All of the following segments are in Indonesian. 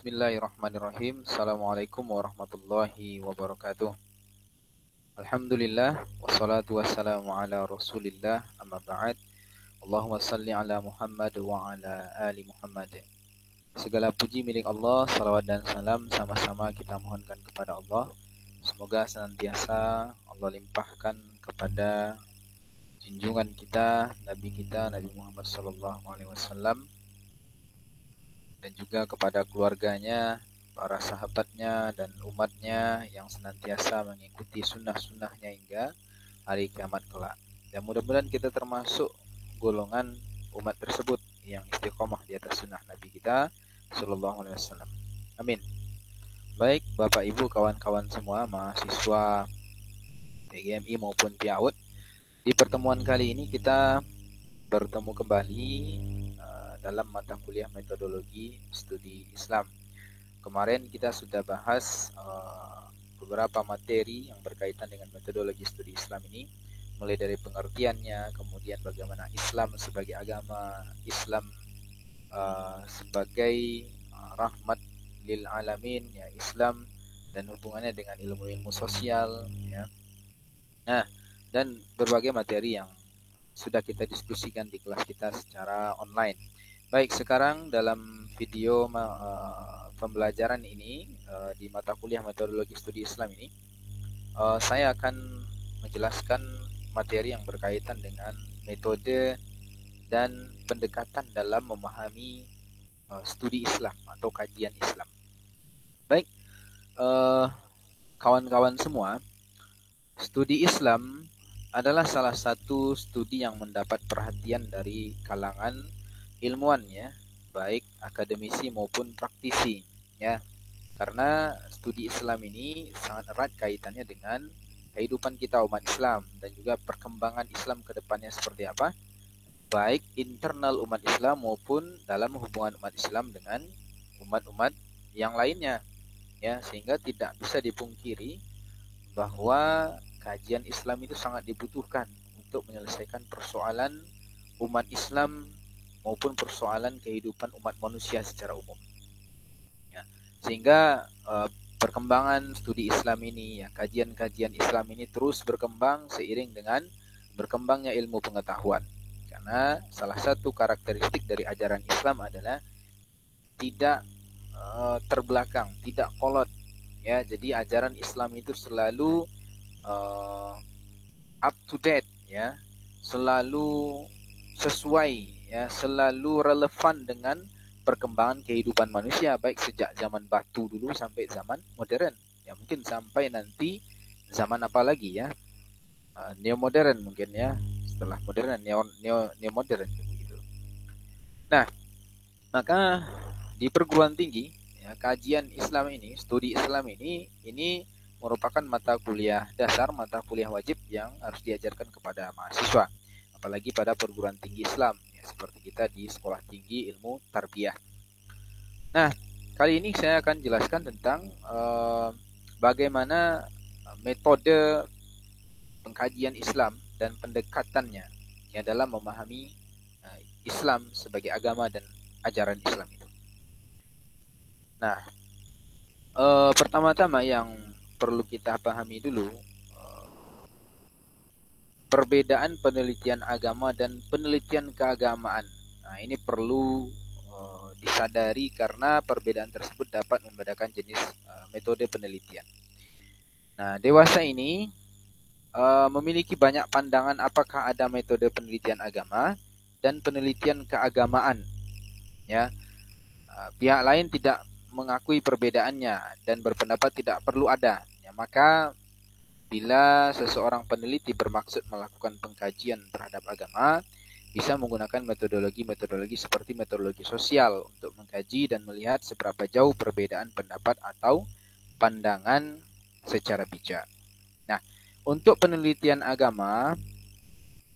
Bismillahirrahmanirrahim. Assalamualaikum warahmatullahi wabarakatuh. Alhamdulillah wassalatu wassalamu ala Rasulillah amma ba'd. Allahumma salli ala Muhammad wa ala ali Muhammad. Segala puji milik Allah, salawat dan salam sama-sama kita mohonkan kepada Allah. Semoga senantiasa Allah limpahkan kepada junjungan kita, Nabi Muhammad sallallahu alaihi wasallam, dan juga kepada keluarganya, para sahabatnya, dan umatnya yang senantiasa mengikuti sunnah-sunnahnya hingga hari kiamat kelak. Dan mudah-mudahan kita termasuk golongan umat tersebut yang istiqomah di atas sunnah Nabi kita Sallallahu Alaihi Wasallam. Amin. Baik, Bapak Ibu, kawan-kawan semua, mahasiswa PGMI maupun PIAUD, di pertemuan kali ini kita bertemu kembali dalam mata kuliah metodologi studi Islam. Kemarin kita sudah bahas beberapa materi yang berkaitan dengan metodologi studi Islam ini, mulai dari pengertiannya, kemudian bagaimana Islam sebagai agama, Islam sebagai rahmat lil alamin, ya, Islam dan hubungannya dengan ilmu-ilmu sosial, ya. Nah, dan berbagai materi yang sudah kita diskusikan di kelas kita secara online. Baik, sekarang dalam video pembelajaran ini di mata kuliah metodologi studi Islam ini, saya akan menjelaskan materi yang berkaitan dengan metode dan pendekatan dalam memahami studi Islam atau kajian Islam. Baik, kawan-kawan semua, studi Islam adalah salah satu studi yang mendapat perhatian dari kalangan ilmuwan, ya, baik akademisi maupun praktisi, ya, karena studi Islam ini sangat erat kaitannya dengan kehidupan kita umat Islam dan juga perkembangan Islam ke depannya seperti apa, baik internal umat Islam maupun dalam hubungan umat Islam dengan umat-umat yang lainnya, ya, sehingga tidak bisa dipungkiri bahwa kajian Islam itu sangat dibutuhkan untuk menyelesaikan persoalan umat Islam maupun persoalan kehidupan umat manusia secara umum, ya. Sehingga perkembangan studi Islam ini, ya, kajian-kajian Islam ini terus berkembang seiring dengan berkembangnya ilmu pengetahuan. Karena salah satu karakteristik dari ajaran Islam adalah tidak terbelakang, tidak kolot, ya. Jadi ajaran Islam itu selalu up to date, ya, selalu sesuai, ya, selalu relevan dengan perkembangan kehidupan manusia, baik sejak zaman batu dulu sampai zaman modern, ya, mungkin sampai nanti zaman apa lagi, ya, neo modern mungkin, ya, setelah modern neo modern gitu. Nah, maka di perguruan tinggi, ya, kajian Islam ini, studi Islam ini merupakan mata kuliah dasar, mata kuliah wajib yang harus diajarkan kepada mahasiswa, apalagi pada perguruan tinggi Islam, ya, seperti kita di Sekolah Tinggi Ilmu Tarbiyah. Nah, kali ini saya akan jelaskan tentang bagaimana metode pengkajian Islam dan pendekatannya, ya, dalam memahami Islam sebagai agama dan ajaran Islam itu. Nah, pertama-tama yang perlu kita pahami dulu perbedaan penelitian agama dan penelitian keagamaan. Nah, ini perlu disadari karena perbedaan tersebut dapat membedakan jenis metode penelitian. Nah, dewasa ini memiliki banyak pandangan apakah ada metode penelitian agama dan penelitian keagamaan, ya. Pihak lain tidak mengakui perbedaannya dan berpendapat tidak perlu ada, ya. Maka bila seseorang peneliti bermaksud melakukan pengkajian terhadap agama, bisa menggunakan metodologi seperti metodologi sosial untuk mengkaji dan melihat seberapa jauh perbedaan pendapat atau pandangan secara bijak. Nah, untuk penelitian agama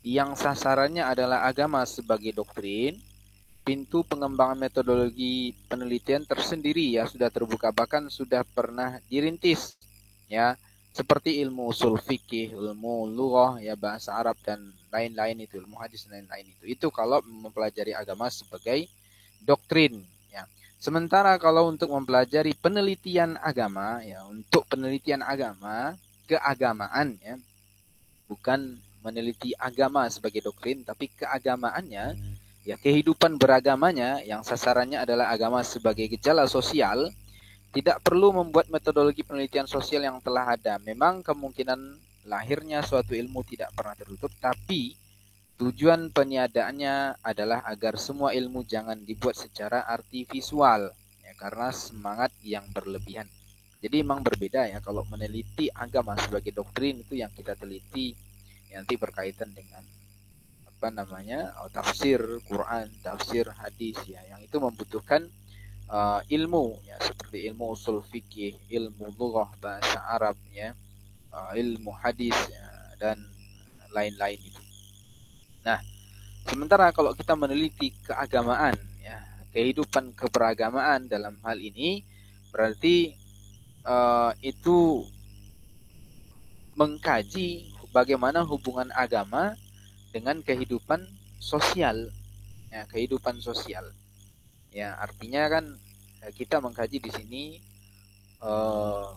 yang sasarannya adalah agama sebagai doktrin, pintu pengembangan metodologi penelitian tersendiri, ya, sudah terbuka, bahkan sudah pernah dirintis, ya, seperti ilmu usul fikih, ilmu lughah, ya, bahasa Arab dan lain-lain itu, ilmu hadis dan lain-lain itu kalau mempelajari agama sebagai doktrin, ya. Sementara kalau untuk mempelajari penelitian agama, ya untuk penelitian agama, keagamaan, ya bukan meneliti agama sebagai doktrin, tapi keagamaannya, ya kehidupan beragamanya yang sasarannya adalah agama sebagai gejala sosial, tidak perlu membuat metodologi penelitian sosial yang telah ada. Memang kemungkinan lahirnya suatu ilmu tidak pernah tertutup, tapi tujuan peniadaannya adalah agar semua ilmu jangan dibuat secara artifisial, ya, karena semangat yang berlebihan. Jadi memang berbeda ya, kalau meneliti agama sebagai doktrin itu yang kita teliti nanti berkaitan dengan apa namanya tafsir Quran, tafsir hadis, ya yang itu membutuhkan ilmu ya, seperti ilmu usul fikih, ilmu lughah bahasa Arab, ya ilmu hadis, ya, dan lain-lain itu. Nah, sementara kalau kita meneliti keagamaan, ya kehidupan keberagamaan dalam hal ini berarti itu mengkaji bagaimana hubungan agama dengan kehidupan sosial, ya kehidupan sosial. Ya artinya kan kita mengkaji di sini eh,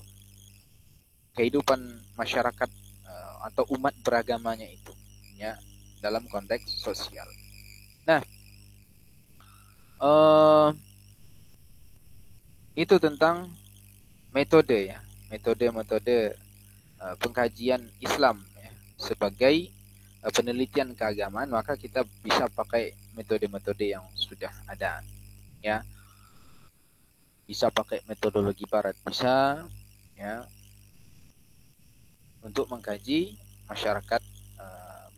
kehidupan masyarakat atau umat beragamanya itu, ya dalam konteks sosial. Nah, eh, itu tentang metode, ya metode-metode pengkajian Islam, ya, sebagai penelitian keagamaan. Maka kita bisa pakai metode-metode yang sudah ada, ya bisa pakai metodologi barat, bisa, ya untuk mengkaji masyarakat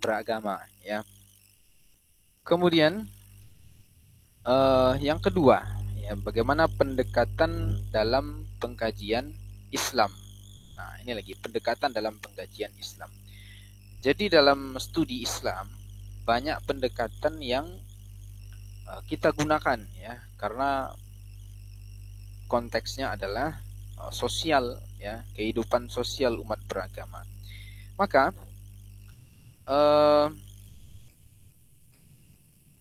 beragama, ya. Kemudian yang kedua, ya bagaimana pendekatan dalam pengkajian Islam. Nah, ini lagi pendekatan dalam pengkajian Islam. Jadi dalam studi Islam banyak pendekatan yang kita gunakan, ya karena konteksnya adalah sosial, ya kehidupan sosial umat beragama. Maka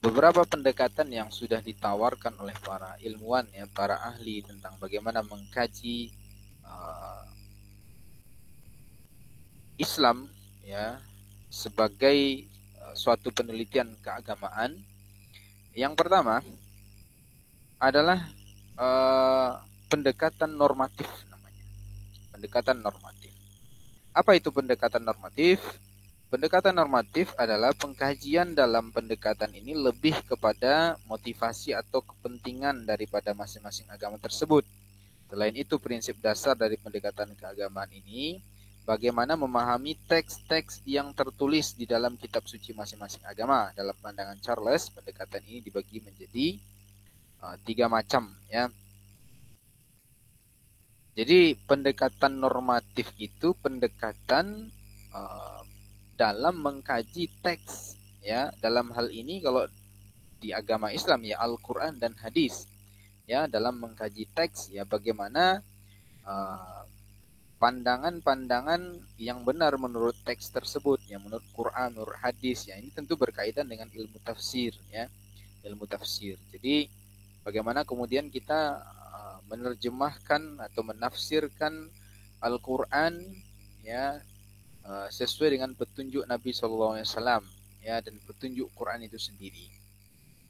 beberapa pendekatan yang sudah ditawarkan oleh para ilmuwan, ya para ahli tentang bagaimana mengkaji Islam, ya sebagai suatu penelitian keagamaan. Yang pertama adalah pendekatan normatif namanya. Pendekatan normatif. Apa itu pendekatan normatif? Pendekatan normatif adalah pengkajian dalam pendekatan ini lebih kepada motivasi atau kepentingan daripada masing-masing agama tersebut. Selain itu, prinsip dasar dari pendekatan keagamaan ini bagaimana memahami teks-teks yang tertulis di dalam kitab suci masing-masing agama. Dalam pandangan Charles, pendekatan ini dibagi menjadi 3 macam, ya. Jadi pendekatan normatif itu pendekatan dalam mengkaji teks, ya dalam hal ini kalau di agama Islam ya Al-Quran dan hadis, ya dalam mengkaji teks, ya bagaimana pandangan-pandangan yang benar menurut teks tersebut, ya menurut Quran, menurut hadis, ya ini tentu berkaitan dengan ilmu tafsir, ya ilmu tafsir. Jadi bagaimana kemudian kita menerjemahkan atau menafsirkan Al-Quran, ya sesuai dengan petunjuk Nabi SAW, ya dan petunjuk Quran itu sendiri.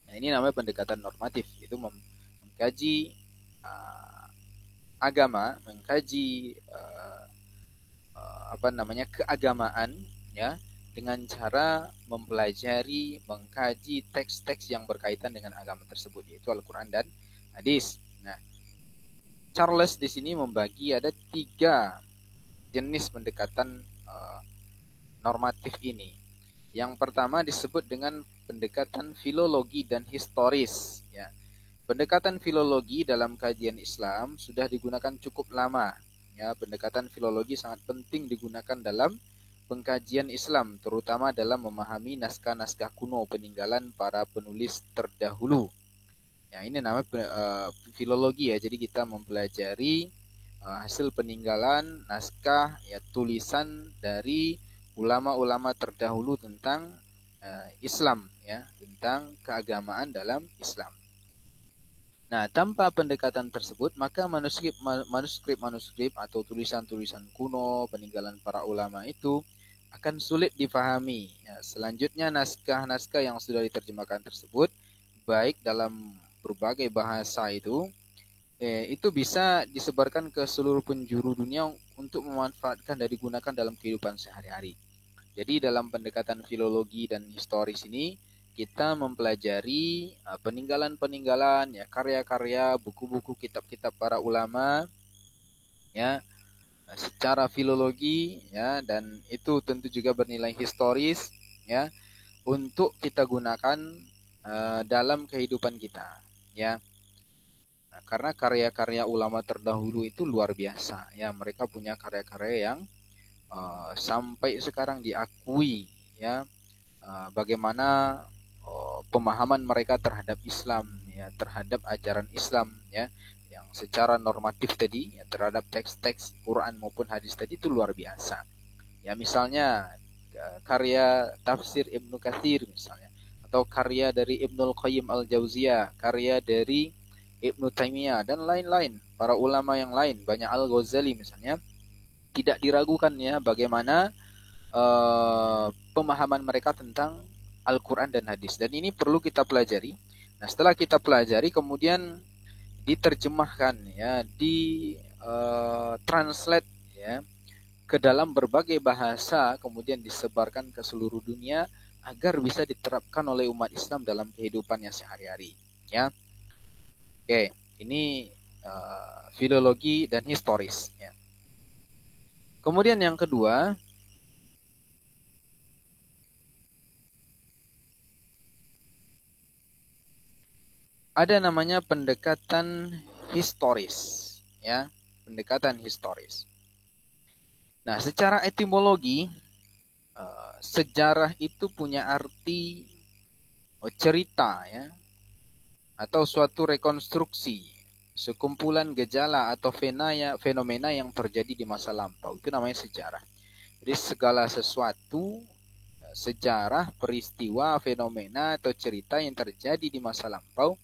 Nah, ini namanya pendekatan normatif, itu mengkaji agama, mengkaji keagamaan, ya dengan cara mempelajari, mengkaji teks-teks yang berkaitan dengan agama tersebut, yaitu Al-Quran dan hadis. Nah, Charles di sini membagi ada 3 jenis pendekatan normatif ini. Yang pertama disebut dengan pendekatan filologi dan historis, ya. Pendekatan filologi dalam kajian Islam sudah digunakan cukup lama, ya. Pendekatan filologi sangat penting digunakan dalam pengkajian Islam, terutama dalam memahami naskah-naskah kuno peninggalan para penulis terdahulu. Ya, ini namanya filologi, ya. Jadi kita mempelajari hasil peninggalan naskah, ya tulisan dari ulama-ulama terdahulu tentang Islam, ya tentang keagamaan dalam Islam. Nah, tanpa pendekatan tersebut, maka manuskrip atau tulisan-tulisan kuno peninggalan para ulama itu akan sulit dipahami. Ya, selanjutnya naskah-naskah yang sudah diterjemahkan tersebut, baik dalam berbagai bahasa itu bisa disebarkan ke seluruh penjuru dunia untuk memanfaatkan dan digunakan dalam kehidupan sehari-hari. Jadi dalam pendekatan filologi dan historis ini kita mempelajari peninggalan-peninggalan, ya, karya-karya, buku-buku, kitab-kitab para ulama, ya, secara filologi, ya, dan itu tentu juga bernilai historis, ya, untuk kita gunakan dalam kehidupan kita, ya. Nah, karena karya-karya ulama terdahulu itu luar biasa, ya, mereka punya karya-karya yang sampai sekarang diakui, ya, bagaimana pemahaman mereka terhadap Islam, ya, terhadap ajaran Islam, ya, yang secara normatif tadi, ya, terhadap teks-teks Quran maupun hadis tadi itu luar biasa. Ya, misalnya karya tafsir Ibnu Katsir misalnya, atau karya dari Ibnul Qayyim Al-Jauziyah, karya dari Ibnu Taimiyah dan lain-lain, para ulama yang lain, banyak Al-Ghazali misalnya, tidak diragukan, ya, bagaimana pemahaman mereka tentang Al-Quran dan hadis. Dan ini perlu kita pelajari. Nah, setelah kita pelajari, kemudian diterjemahkan, ya, di translate, ya, ke dalam berbagai bahasa, kemudian disebarkan ke seluruh dunia agar bisa diterapkan oleh umat Islam dalam kehidupannya sehari-hari. Ya, oke, ini filologi dan historis. Ya. Kemudian yang kedua, ada namanya pendekatan historis, ya, pendekatan historis. Nah, secara etimologi, sejarah itu punya arti cerita, ya, atau suatu rekonstruksi, sekumpulan gejala atau fenomena yang terjadi di masa lampau. Itu namanya sejarah. Jadi segala sesuatu, sejarah, peristiwa, fenomena atau cerita yang terjadi di masa lampau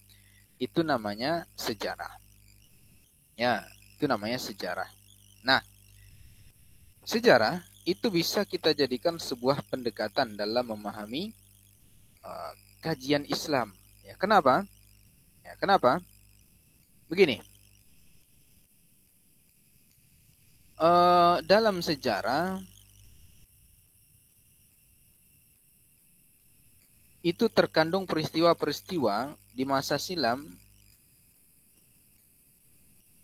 itu namanya sejarah. Ya, itu namanya sejarah. Nah, sejarah itu bisa kita jadikan sebuah pendekatan dalam memahami kajian Islam. Ya, kenapa? Ya, kenapa? Begini, dalam sejarah itu terkandung peristiwa-peristiwa di masa silam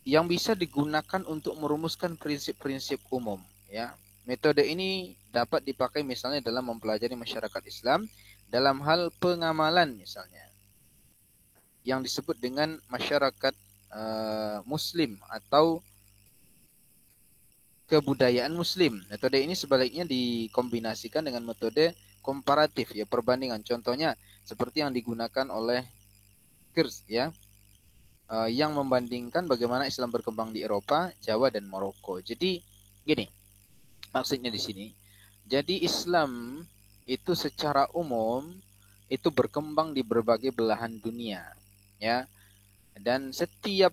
yang bisa digunakan untuk merumuskan prinsip-prinsip umum. Ya, metode ini dapat dipakai misalnya dalam mempelajari masyarakat Islam dalam hal pengamalan misalnya, yang disebut dengan masyarakat Muslim atau kebudayaan Muslim. Metode ini sebaliknya dikombinasikan dengan metode komparatif, ya, perbandingan. Contohnya seperti yang digunakan oleh Kirsch, ya, yang membandingkan bagaimana Islam berkembang di Eropa, Jawa dan Maroko. Jadi gini, maksudnya di sini. Jadi Islam itu secara umum itu berkembang di berbagai belahan dunia, ya. Dan setiap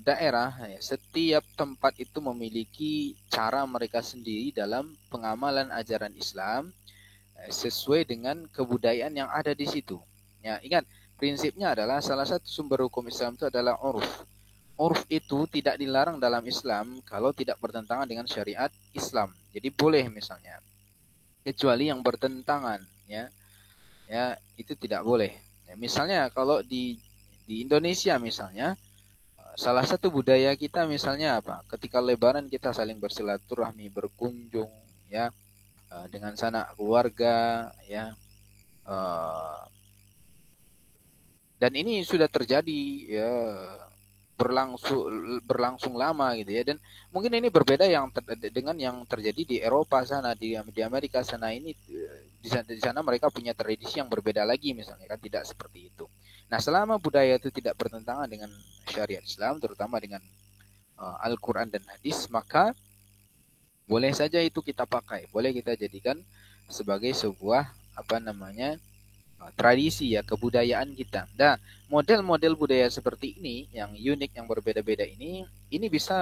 daerah, ya, setiap tempat itu memiliki cara mereka sendiri dalam pengamalan ajaran Islam sesuai dengan kebudayaan yang ada di situ. Ya, ingat, prinsipnya adalah salah satu sumber hukum Islam itu adalah urf. Urf itu tidak dilarang dalam Islam kalau tidak bertentangan dengan syariat Islam. Jadi boleh misalnya, kecuali yang bertentangan, ya, ya, itu tidak boleh. Ya, misalnya kalau di Indonesia misalnya, salah satu budaya kita misalnya apa? Ketika Lebaran kita saling bersilaturahmi, berkunjung, ya, dengan sanak keluarga, ya, uh, dan ini sudah terjadi, ya, berlangsung lama gitu, ya, dan mungkin ini berbeda dengan yang terjadi di Eropa sana, di Amerika sana. Ini di sana mereka punya tradisi yang berbeda lagi misalnya, kan, tidak seperti itu. Nah, selama budaya itu tidak bertentangan dengan syariat Islam, terutama dengan Al-Quran dan hadis, maka boleh saja itu kita pakai, boleh kita jadikan sebagai sebuah apa namanya tradisi ya, kebudayaan kita. Nah, model-model budaya seperti ini yang unik, yang berbeda-beda ini bisa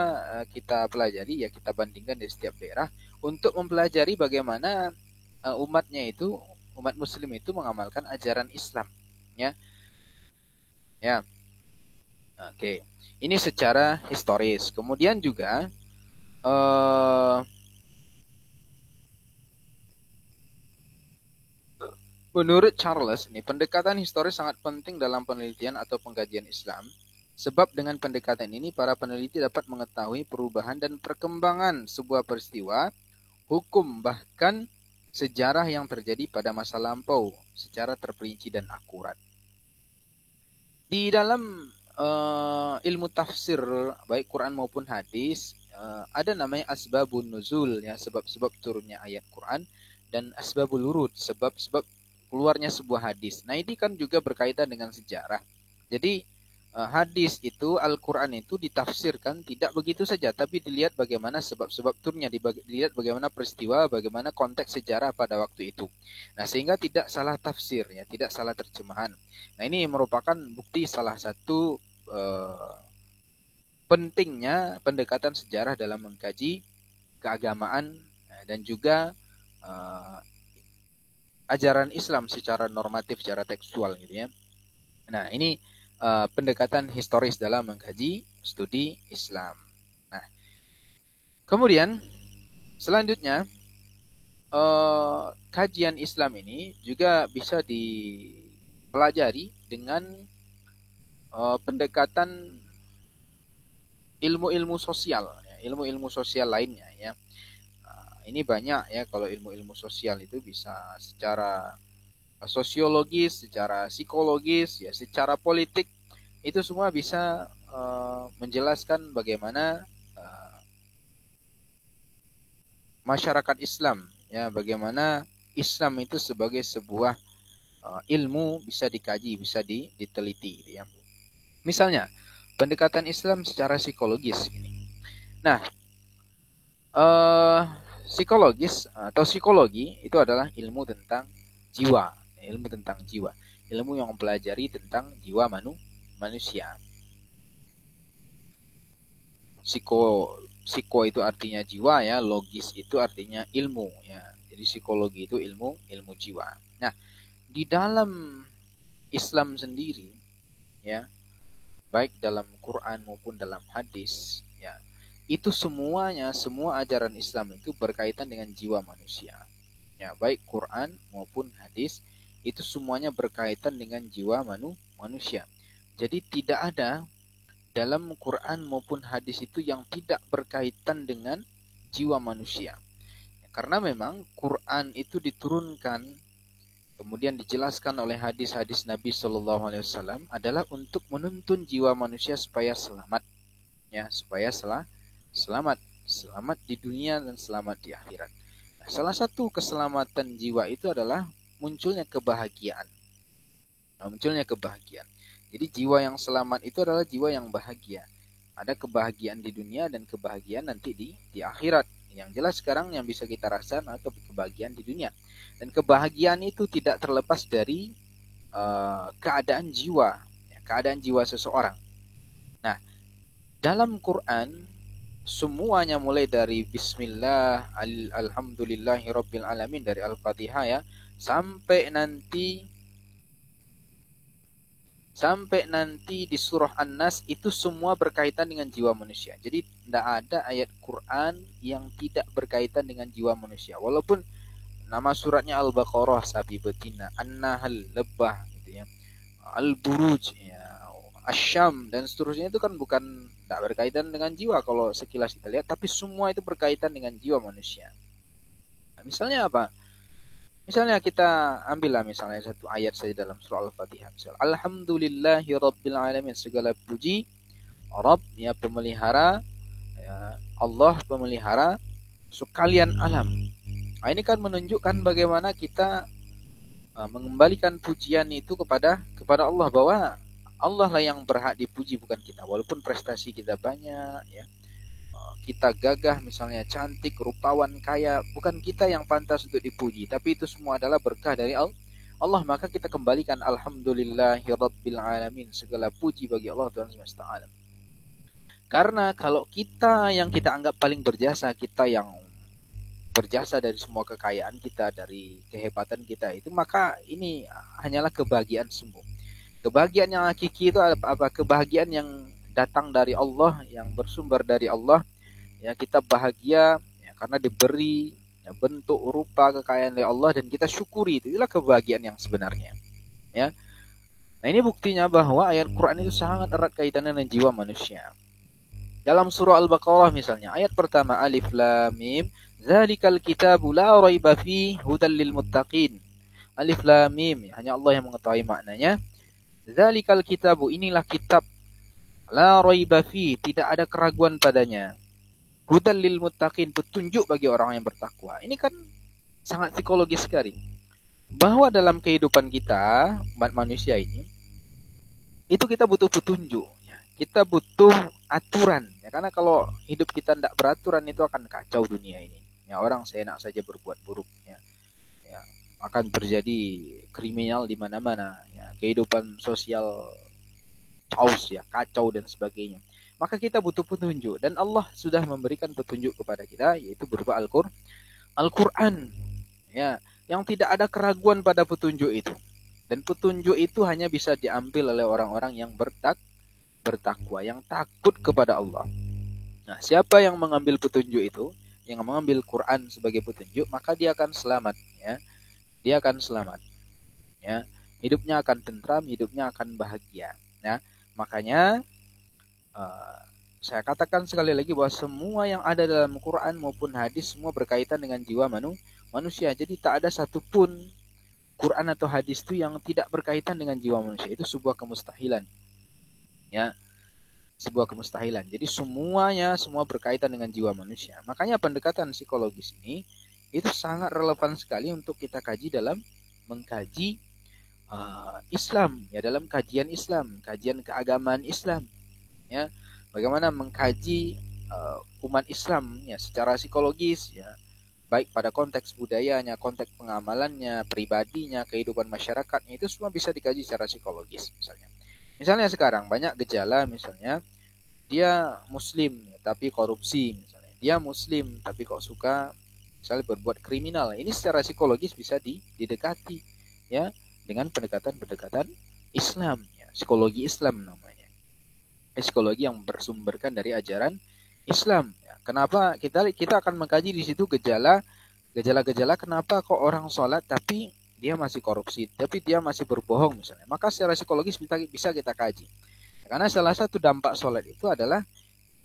kita pelajari ya, kita bandingkan di setiap daerah untuk mempelajari bagaimana umatnya itu, umat muslim itu mengamalkan ajaran Islam ya. Ya, oke. Ini secara historis. Kemudian juga eh menurut Charles, ini pendekatan historis sangat penting dalam penelitian atau pengkajian Islam. Sebab dengan pendekatan ini, para peneliti dapat mengetahui perubahan dan perkembangan sebuah peristiwa, hukum, bahkan sejarah yang terjadi pada masa lampau secara terperinci dan akurat. Di dalam ilmu tafsir, baik Quran maupun hadis, ada namanya asbabun nuzul, ya, sebab-sebab turunnya ayat Quran, dan asbabul wurud, sebab-sebab keluarnya sebuah hadis. Nah, ini kan juga berkaitan dengan sejarah. Jadi hadis itu, Al-Quran itu ditafsirkan tidak begitu saja, tapi dilihat bagaimana sebab-sebab turunnya, dilihat bagaimana peristiwa, bagaimana konteks sejarah pada waktu itu. Nah, sehingga tidak salah tafsir, ya, tidak salah terjemahan. Nah, ini merupakan bukti salah satu pentingnya pendekatan sejarah dalam mengkaji keagamaan dan juga ajaran Islam secara normatif, secara tekstual gitu ya. Nah, ini pendekatan historis dalam mengkaji studi Islam. Nah, kemudian selanjutnya kajian Islam ini juga bisa dipelajari dengan pendekatan ilmu-ilmu sosial, ya, ilmu-ilmu sosial lainnya ya. Ini banyak ya, kalau ilmu-ilmu sosial itu bisa secara sosiologis, secara psikologis, ya, secara politik, itu semua bisa menjelaskan bagaimana masyarakat Islam, ya, bagaimana Islam itu sebagai sebuah ilmu bisa dikaji, bisa diteliti, ya. Misalnya pendekatan Islam secara psikologis ini. Nah, psikologis atau psikologi itu adalah ilmu tentang jiwa, ilmu tentang jiwa, ilmu yang mempelajari tentang jiwa manusia. Psiko itu artinya jiwa ya, logis itu artinya ilmu ya. Jadi psikologi itu ilmu jiwa. Nah, di dalam Islam sendiri ya, baik dalam Quran maupun dalam hadis ya, itu semuanya, semua ajaran Islam itu berkaitan dengan jiwa manusia. Ya, baik Quran maupun hadis itu semuanya berkaitan dengan jiwa manusia. Jadi tidak ada dalam Quran maupun hadis itu yang tidak berkaitan dengan jiwa manusia. Karena memang Quran itu diturunkan kemudian dijelaskan oleh hadis-hadis Nabi Shallallahu Alaihi Wasallam adalah untuk menuntun jiwa manusia supaya selamat, ya, supaya selamat di dunia dan selamat di akhirat. Nah, salah satu keselamatan jiwa itu adalah munculnya kebahagiaan. Munculnya kebahagiaan. Jadi jiwa yang selamat itu adalah jiwa yang bahagia. Ada kebahagiaan di dunia dan kebahagiaan nanti di akhirat. Yang jelas sekarang yang bisa kita rasakan atau kebahagiaan di dunia. Dan kebahagiaan itu tidak terlepas dari keadaan jiwa, ya, keadaan jiwa seseorang. Nah, dalam Quran semuanya mulai dari Bismillah, Alhamdulillahirabbil alamin, dari Al-Fatihah ya, sampai nanti di surah An-Nas itu semua berkaitan dengan jiwa manusia. Jadi tidak ada ayat Quran yang tidak berkaitan dengan jiwa manusia. Walaupun nama suratnya Al-Baqarah sapi betina, An-Nahl lebah gitu ya, Al-Buruj ya, Asyam dan seterusnya, itu kan bukan tidak berkaitan dengan jiwa kalau sekilas kita lihat, tapi semua itu berkaitan dengan jiwa manusia. Nah, misalnya apa? Misalnya kita ambillah misalnya satu ayat saja dalam surah Al-Fatihah. Misalnya, Alhamdulillahirabbil alamin, segala puji Rabb, ya, pemelihara, ya, Allah pemelihara sekalian alam. Nah, ini kan menunjukkan bagaimana kita mengembalikan pujian itu kepada Allah, bahwa Allah lah yang berhak dipuji, bukan kita. Walaupun prestasi kita banyak ya, kita gagah misalnya, cantik, rupawan, kaya, bukan kita yang pantas untuk dipuji, tapi itu semua adalah berkah dari Allah, maka kita kembalikan alhamdulillahirabbil alamin, segala puji bagi Allah Tuhan semesta alam. Karena kalau kita yang kita anggap paling berjasa, kita yang berjasa dari semua kekayaan kita, dari kehebatan kita itu, maka ini hanyalah kebahagiaan semu. Kebahagiaan yang hakiki itu apa? Kebahagiaan yang datang dari Allah, yang bersumber dari Allah. Ya, kita bahagia ya, karena diberi ya, bentuk rupa kekayaan dari Allah dan kita syukuri itu. Itulah kebahagiaan yang sebenarnya. Ya. Nah, ini buktinya bahwa ayat Quran itu sangat erat kaitannya dengan jiwa manusia. Dalam surah Al-Baqarah misalnya, ayat pertama Alif Lam Mim, Zalikal kitabu la raiba fi hudal lil muttaqin. Alif Lam Mim, hanya Allah yang mengetahui maknanya. Zalikal kitabu, inilah kitab, la raiba fi, tidak ada keraguan padanya. Hudal lil muttaqin, petunjuk bagi orang yang bertakwa. Ini kan sangat psikologis sekali. Bahwa dalam kehidupan kita, umat manusia ini, itu kita butuh petunjuk. Kita butuh aturan. Ya, karena kalau hidup kita tidak beraturan itu akan kacau dunia ini. Ya, orang seenak saja berbuat buruk. Ya, akan terjadi kriminal di mana-mana. Ya, kehidupan sosial chaos, ya, kacau dan sebagainya. Maka kita butuh petunjuk. Dan Allah sudah memberikan petunjuk kepada kita, yaitu berupa Al-Quran. Ya, yang tidak ada keraguan pada petunjuk itu. Dan petunjuk itu hanya bisa diambil oleh orang-orang yang bertakwa, yang takut kepada Allah. Nah, siapa yang mengambil petunjuk itu, yang mengambil Quran sebagai petunjuk, maka dia akan selamat. Ya, dia akan selamat. Ya, hidupnya akan tentram, hidupnya akan bahagia. Ya, makanya saya katakan sekali lagi bahwa semua yang ada dalam Quran maupun hadis semua berkaitan dengan jiwa manusia. Jadi tak ada satupun Quran atau hadis itu yang tidak berkaitan dengan jiwa manusia. Itu sebuah kemustahilan. Ya, sebuah kemustahilan. Jadi semua berkaitan dengan jiwa manusia. Makanya pendekatan psikologis ini itu sangat relevan sekali untuk kita kaji dalam mengkaji Islam, ya, dalam kajian Islam, kajian keagamaan Islam, ya, bagaimana mengkaji umat Islam ya secara psikologis, ya, baik pada konteks budayanya, konteks pengamalannya, pribadinya, kehidupan masyarakatnya, itu semua bisa dikaji secara psikologis. Misalnya sekarang banyak gejala, misalnya dia muslim tapi korupsi, misalnya dia muslim tapi kok suka misalnya berbuat kriminal. Ini secara psikologis bisa didekati, ya, dengan pendekatan Islam, ya, psikologi Islam namanya. Psikologi yang bersumberkan dari ajaran Islam. Ya. Kenapa kita akan mengkaji di situ gejala-gejala kenapa kok orang sholat tapi dia masih korupsi, tapi dia masih berbohong misalnya. Maka secara psikologis bisa kita kaji. Karena salah satu dampak sholat itu adalah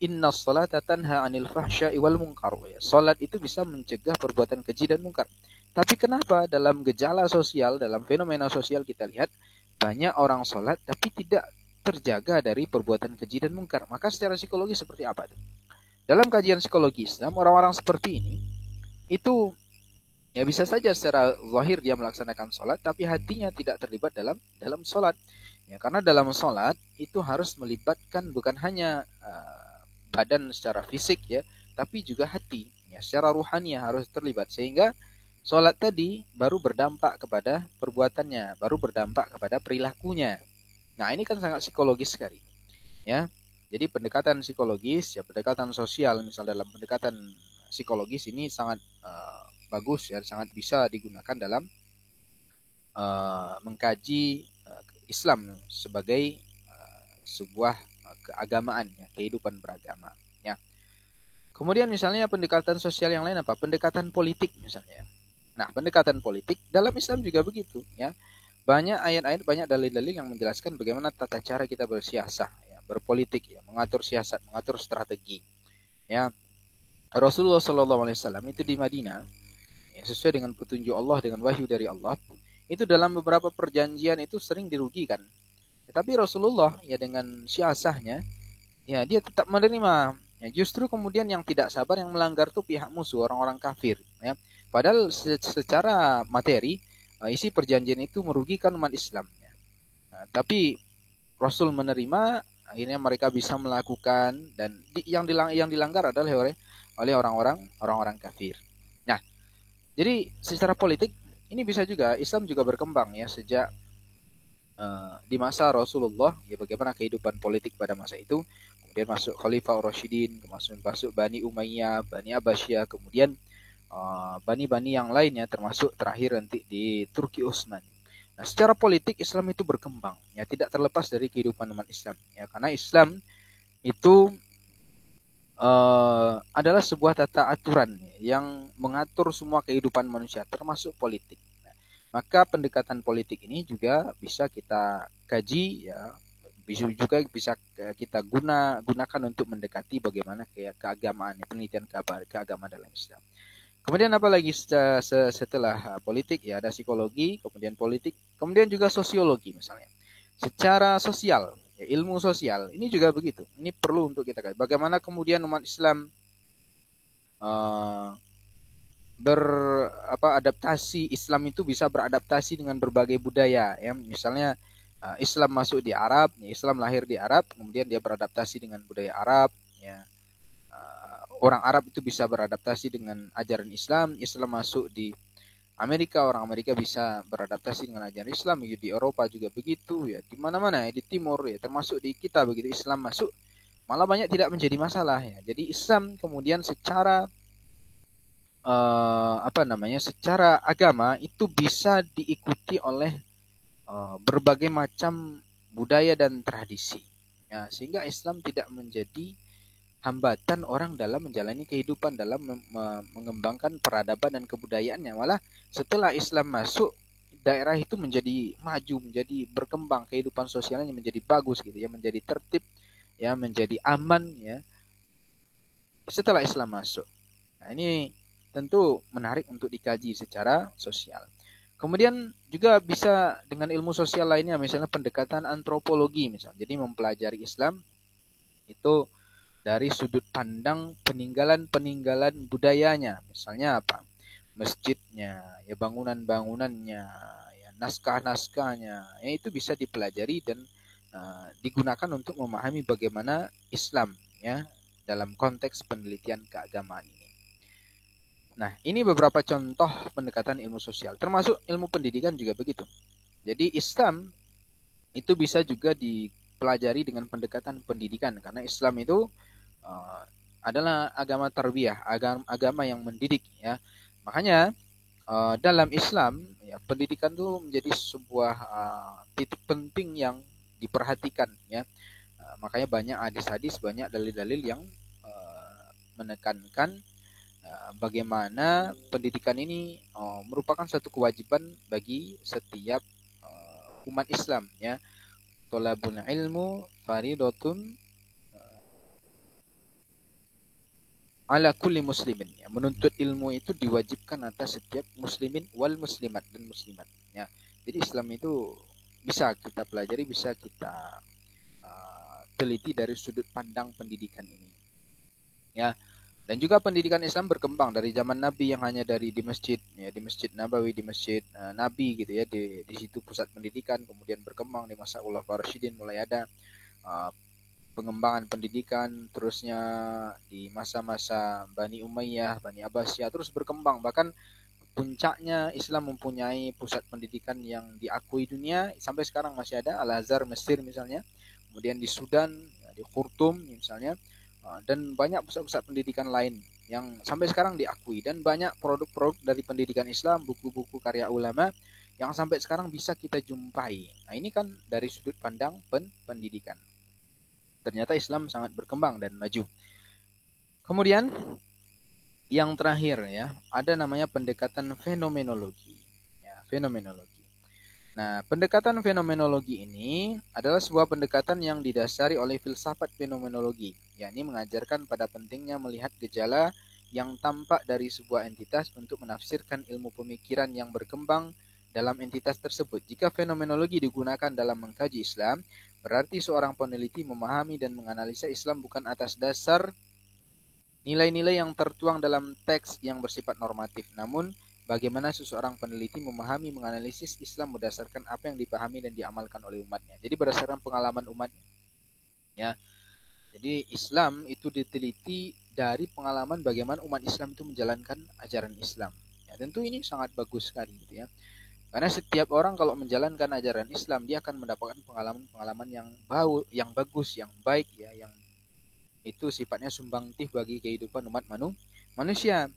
innas sholata tanha 'anil fahsya'i wal munkar. Sholat itu bisa mencegah perbuatan keji dan mungkar. Tapi kenapa dalam gejala sosial, dalam fenomena sosial kita lihat banyak orang sholat tapi tidak terjaga dari perbuatan keji dan mungkar. Maka secara psikologis seperti apa itu? Dalam kajian psikologis, orang-orang seperti ini itu ya bisa saja secara zahir dia melaksanakan sholat, tapi hatinya tidak terlibat dalam sholat. Ya, karena dalam sholat itu harus melibatkan bukan hanya badan secara fisik, ya, tapi juga hati. Ya, secara ruhani harus terlibat sehingga sholat tadi baru berdampak kepada perbuatannya, baru berdampak kepada perilakunya. Nah, ini kan sangat psikologis sekali. Ya, jadi pendekatan psikologis, ya, pendekatan sosial, misal dalam pendekatan psikologis ini sangat bagus, ya, sangat bisa digunakan dalam mengkaji Islam sebagai sebuah keagamaan, ya, kehidupan beragama. Ya. Kemudian misalnya pendekatan sosial yang lain apa? Pendekatan politik misalnya. Nah, pendekatan politik dalam Islam juga begitu. Ya, banyak ayat-ayat, banyak dalil-dalil yang menjelaskan bagaimana tata cara kita bersiasah, ya, berpolitik, ya, mengatur siasat, mengatur strategi. Ya, Rasulullah SAW itu di Madinah, ya, sesuai dengan petunjuk Allah, dengan wahyu dari Allah, itu dalam beberapa perjanjian itu sering dirugikan. Tetapi Rasulullah ya dengan siasahnya, ya, dia tetap menerima. Ya, justru kemudian yang tidak sabar, yang melanggar itu pihak musuh, orang-orang kafir. Ya. Padahal secara materi isi perjanjian itu merugikan umat Islam. Ya. Nah, tapi Rasul menerima, akhirnya mereka bisa melakukan, dan yang dilanggar adalah oleh orang-orang kafir. Nah, jadi secara politik ini bisa juga Islam juga berkembang ya sejak di masa Rasulullah, ya bagaimana kehidupan politik pada masa itu, kemudian masuk Khalifah Rasyidin, masuk Bani Umayyah, Bani Abbasiyah, kemudian bani-bani yang lainnya, termasuk terakhir nanti di Turki Utsmani. Nah, secara politik Islam itu berkembang, ya tidak terlepas dari kehidupan umat Islam, ya karena Islam itu adalah sebuah tata aturan yang mengatur semua kehidupan manusia, termasuk politik. Nah, maka pendekatan politik ini juga bisa kita kaji, ya, bisa kita gunakan untuk mendekati bagaimana keagamaan, penelitian keagamaan dalam Islam. Kemudian apalagi setelah politik, ya ada psikologi, kemudian politik, kemudian juga sosiologi misalnya. Secara sosial, ya, ilmu sosial ini juga begitu. Ini perlu untuk kita kaji. Bagaimana kemudian umat Islam uh, adaptasi, Islam itu bisa beradaptasi dengan berbagai budaya, ya. Misalnya Islam masuk di Arab, ya, Islam lahir di Arab, kemudian dia beradaptasi dengan budaya Arab, ya. Orang Arab itu bisa beradaptasi dengan ajaran Islam, Islam masuk di Amerika, orang Amerika bisa beradaptasi dengan ajaran Islam, ya. Di Eropa juga begitu, ya, di mana-mana, ya, di Timur, ya, termasuk di kita begitu, Islam masuk, malah banyak tidak menjadi masalah, ya. Jadi Islam kemudian secara secara agama itu bisa diikuti oleh berbagai macam budaya dan tradisi, ya, sehingga Islam tidak menjadi hambatan orang dalam menjalani kehidupan, dalam mengembangkan peradaban dan kebudayaannya. Malah setelah Islam masuk, daerah itu menjadi maju, menjadi berkembang, kehidupan sosialnya menjadi bagus gitu ya, menjadi tertib, ya, menjadi aman, ya, setelah Islam masuk. Nah, ini tentu menarik untuk dikaji secara sosial. Kemudian juga bisa dengan ilmu sosial lainnya, misalnya pendekatan antropologi misalnya. Jadi mempelajari Islam itu dari sudut pandang peninggalan-peninggalan budayanya. Misalnya apa? Masjidnya, ya, bangunan-bangunannya, ya, naskah-naskahnya. Ya, itu bisa dipelajari dan digunakan untuk memahami bagaimana Islam, ya, dalam konteks penelitian keagamaan ini. Nah, ini beberapa contoh pendekatan ilmu sosial, termasuk ilmu pendidikan juga begitu. Jadi Islam itu bisa juga dipelajari dengan pendekatan pendidikan, karena Islam itu adalah agama tarbiyah, agama yang mendidik, ya. Makanya dalam Islam, ya, pendidikan itu menjadi sebuah titik penting yang diperhatikan, ya. Makanya banyak hadis-hadis, banyak dalil-dalil yang menekankan bagaimana pendidikan ini merupakan satu kewajiban bagi setiap umat Islam, ya. Thalabul ilmu faridatun ala kulli muslimin, ya. Menuntut ilmu itu diwajibkan atas setiap muslimin wal muslimat dan muslimat, ya. Jadi Islam itu bisa kita pelajari, bisa kita teliti dari sudut pandang pendidikan ini, ya. Dan juga pendidikan Islam berkembang dari zaman Nabi yang hanya di masjid, ya, di Masjid Nabawi, di Masjid Nabi gitu ya, di situ pusat pendidikan, kemudian berkembang di masa Khulafaur Rasyidin, mulai ada pengembangan pendidikan, terusnya di masa-masa Bani Umayyah, Bani Abbasiyah, terus berkembang, bahkan puncaknya Islam mempunyai pusat pendidikan yang diakui dunia sampai sekarang masih ada, Al-Azhar Mesir misalnya, kemudian di Sudan, ya, di Khartoum misalnya, dan banyak pusat-pusat pendidikan lain yang sampai sekarang diakui, dan banyak produk-produk dari pendidikan Islam, buku-buku karya ulama yang sampai sekarang bisa kita jumpai. Nah, ini kan dari sudut pandang pendidikan. Ternyata Islam sangat berkembang dan maju. Kemudian yang terakhir, ya, ada namanya pendekatan fenomenologi. Ya, fenomenologi. Nah, pendekatan fenomenologi ini adalah sebuah pendekatan yang didasari oleh filsafat fenomenologi, yakni mengajarkan pada pentingnya melihat gejala yang tampak dari sebuah entitas untuk menafsirkan ilmu pemikiran yang berkembang dalam entitas tersebut. Jika fenomenologi digunakan dalam mengkaji Islam, berarti seorang peneliti memahami dan menganalisa Islam bukan atas dasar nilai-nilai yang tertuang dalam teks yang bersifat normatif, namun bagaimana seseorang peneliti memahami, menganalisis Islam berdasarkan apa yang dipahami dan diamalkan oleh umatnya. Jadi berdasarkan pengalaman umatnya, ya. Jadi Islam itu diteliti dari pengalaman bagaimana umat Islam itu menjalankan ajaran Islam. Ya, tentu ini sangat bagus sekali gitu ya. Karena setiap orang kalau menjalankan ajaran Islam dia akan mendapatkan pengalaman-pengalaman yang bagus, yang baik ya, yang itu sifatnya sumbangtif bagi kehidupan umat manusia.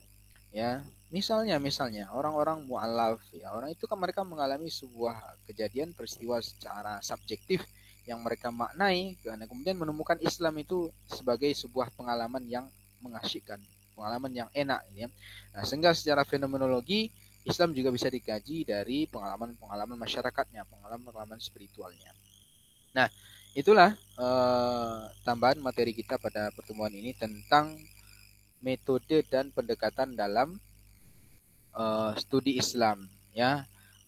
Ya, misalnya orang-orang mualaf ya, orang itu kan mereka mengalami sebuah kejadian peristiwa secara subjektif yang mereka maknai karena kemudian menemukan Islam itu sebagai sebuah pengalaman yang mengasyikkan, pengalaman yang enak ya. Nah, sehingga secara fenomenologi Islam juga bisa dikaji dari pengalaman-pengalaman masyarakatnya, pengalaman-pengalaman spiritualnya. Nah, itulah tambahan materi kita pada pertemuan ini tentang metode dan pendekatan dalam studi Islam ya.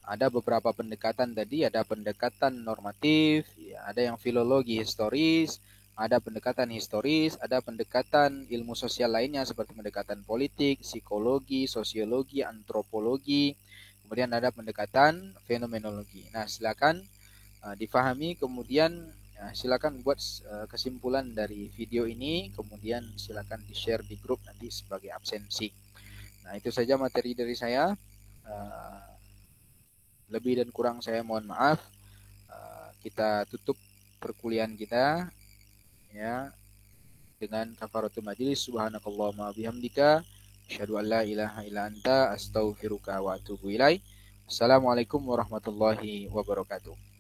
Ada beberapa pendekatan tadi, ada pendekatan normatif, ya, ada yang filologi historis, ada pendekatan historis, ada pendekatan ilmu sosial lainnya seperti pendekatan politik, psikologi, sosiologi, antropologi, kemudian ada pendekatan fenomenologi. Nah, silakan difahami, kemudian silakan buat kesimpulan dari video ini, kemudian silakan di-share di grup nanti sebagai absensi. Nah, itu saja materi dari saya. Lebih dan kurang saya mohon maaf. Kita tutup perkuliahan kita ya dengan kafaratul majlis. Subhanakallahumma bihamdika asyhadu an la ilaha illa anta astaghfiruka wa atubu ilaik. Assalamualaikum warahmatullahi wabarakatuh.